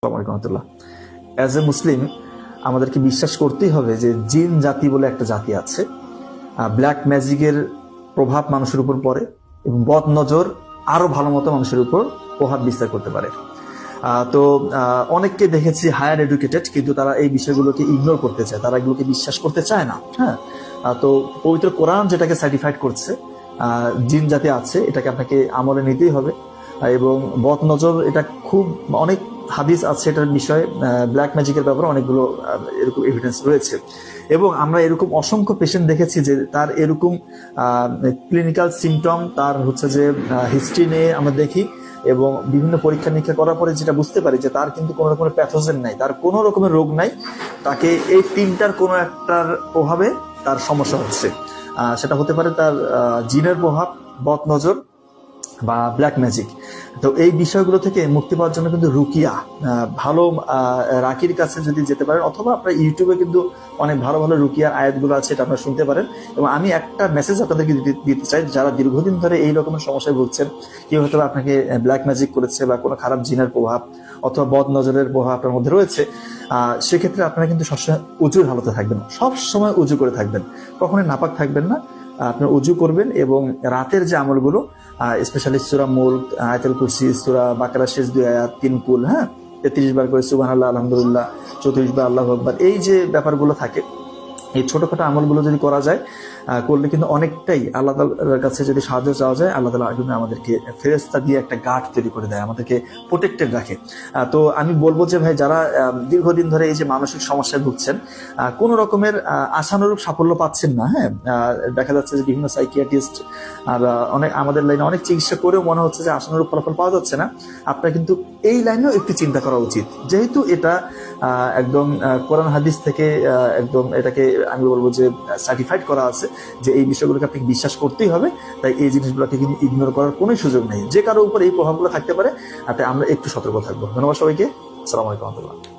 Rahmatullah. As a মুসলিম আমাদেরকে বিশ্বাস করতেই হবে যে জিন জাতি বলে একটা জাতি আছে। ব্ল্যাক ম্যাজিকের প্রভাব মানুষের উপর পড়ে এবং বদ নজর আরো ভালো মতো মানুষের উপর প্রভাব বিস্তার করতে পারে। তো অনেককে দেখেছি হায়ার এডুকেটেড, কিন্তু তারা এই বিষয়গুলোকে ইগনোর করতে চায়, তারা এগুলোকে বিশ্বাস করতে চায় না। হ্যাঁ, তো পবিত্র কোরআন যেটাকে সার্টিফাইড করছে জিন জাতি আছে, এটাকে আপনাকে আমলে নিতেই হবে। এবং বদ নজর এটা খুব অনেক হাদিস আছে এটার বিষয়ে, ব্ল্যাক ম্যাজিকের ব্যাপারে অনেকগুলো এরকম এভিডেন্স রয়েছে। এবং আমরা এরকম অসংখ্য পেশেন্ট দেখেছি যে তার এরকম ক্লিনিক্যাল সিমটম, তার হচ্ছে যে হিস্ট্রি নিয়ে আমরা দেখি এবং বিভিন্ন পরীক্ষা নিরীক্ষা করার পরে যেটা বুঝতে পারি যে তার কিন্তু কোনো রকমের প্যাথোজেন নাই, তার কোনো রকমের রোগ নাই, তাকে এই তিনটার কোনো একটার প্রভাবে তার সমস্যা হচ্ছে। সেটা হতে পারে তার জিনের প্রভাব, বদ নজর বা ব্ল্যাক ম্যাজিক। তো এই বিষয়গুলো থেকে মুক্তি পাওয়ার জন্য কিন্তু রুকিয়া, ভালো রাকির কাছে যদি যেতে পারেন, অথবা আপনার ইউটিউবে কিন্তু অনেক ভালো ভালো রুকিয়ার আয়াতগুলো আছে, এটা আপনারা শুনতে পারেন। এবং আমি একটা মেসেজ আপনাদেরকে দিতে চাই, যারা দীর্ঘদিন ধরে এই রকমের সমস্যায় ভুগছেন, কেউ হয়তো আপনাকে ব্ল্যাক ম্যাজিক করেছে বা কোনো খারাপ জিনের প্রভাব অথবা বদ নজরের প্রভাব আপনার মধ্যে রয়েছে, সেক্ষেত্রে আপনারা কিন্তু সবসময় উজুর হালতে থাকবেন, সব সময় উজু করে থাকবেন, কখনোই নাপাক থাকবেন না। আপনার উজু করবেন এবং রাতের যে আমলগুলো, স্পেশালি সূরা মুলক, আয়াতুল কুরসি, সূরা বাকারা শেষ 2 আয়াত, 3 কুল, 33 বার করে সুবহানাল্লাহ, আলহামদুলিল্লাহ, 34 বার আল্লাহু আকবার, এই যে ব্যাপারগুলো থাকে, এই ছোটখাটো আমলগুলো যদি করা যায়, করলে কিন্তু অনেকটাই আল্লাহ তাআলার কাছে যদি সাহায্য চাওয়া যায়, আল্লাহ তাআলা কিন্তু আমাদেরকে ফেরেশতা দিয়ে একটা গার্ড তৈরি করে দেয়, আমাদেরকে প্রোটেক্টেড রাখে। তো আমি বলবো যে ভাই, যারা দীর্ঘদিন ধরে এই যে মানসিক সমস্যায় ভুগছেন, কোনো রকমের আশানুরূপ সাফল্য পাচ্ছেন না, দেখা যাচ্ছে যে বিভিন্ন সাইকিয়াট্রিস্ট আর অনেক আমাদের লাইনে অনেক চিকিৎসা করেও মনে হচ্ছে যে আশানুরূপ ফলাফল পাওয়া যাচ্ছে না, আপনার কিন্তু এই লাইনেও একটু চিন্তা করা উচিত। যেহেতু এটা একদম কোরআন হাদিস থেকে একদম এটাকে আমি বলবো যে সার্টিফাইড করা আছে যে এই বিষয়গুলোকে আপনাকে বিশ্বাস করতেই হবে, তাই এই জিনিসগুলোকে কিন্তু ইগনোর করার কোনো সুযোগ নেই। যে কারো উপর এই প্রভাবগুলো থাকতে পারে, তাতে আমরা একটু সতর্ক থাকবো। ধন্যবাদ সবাইকে। আসসালামু আলাইকুম।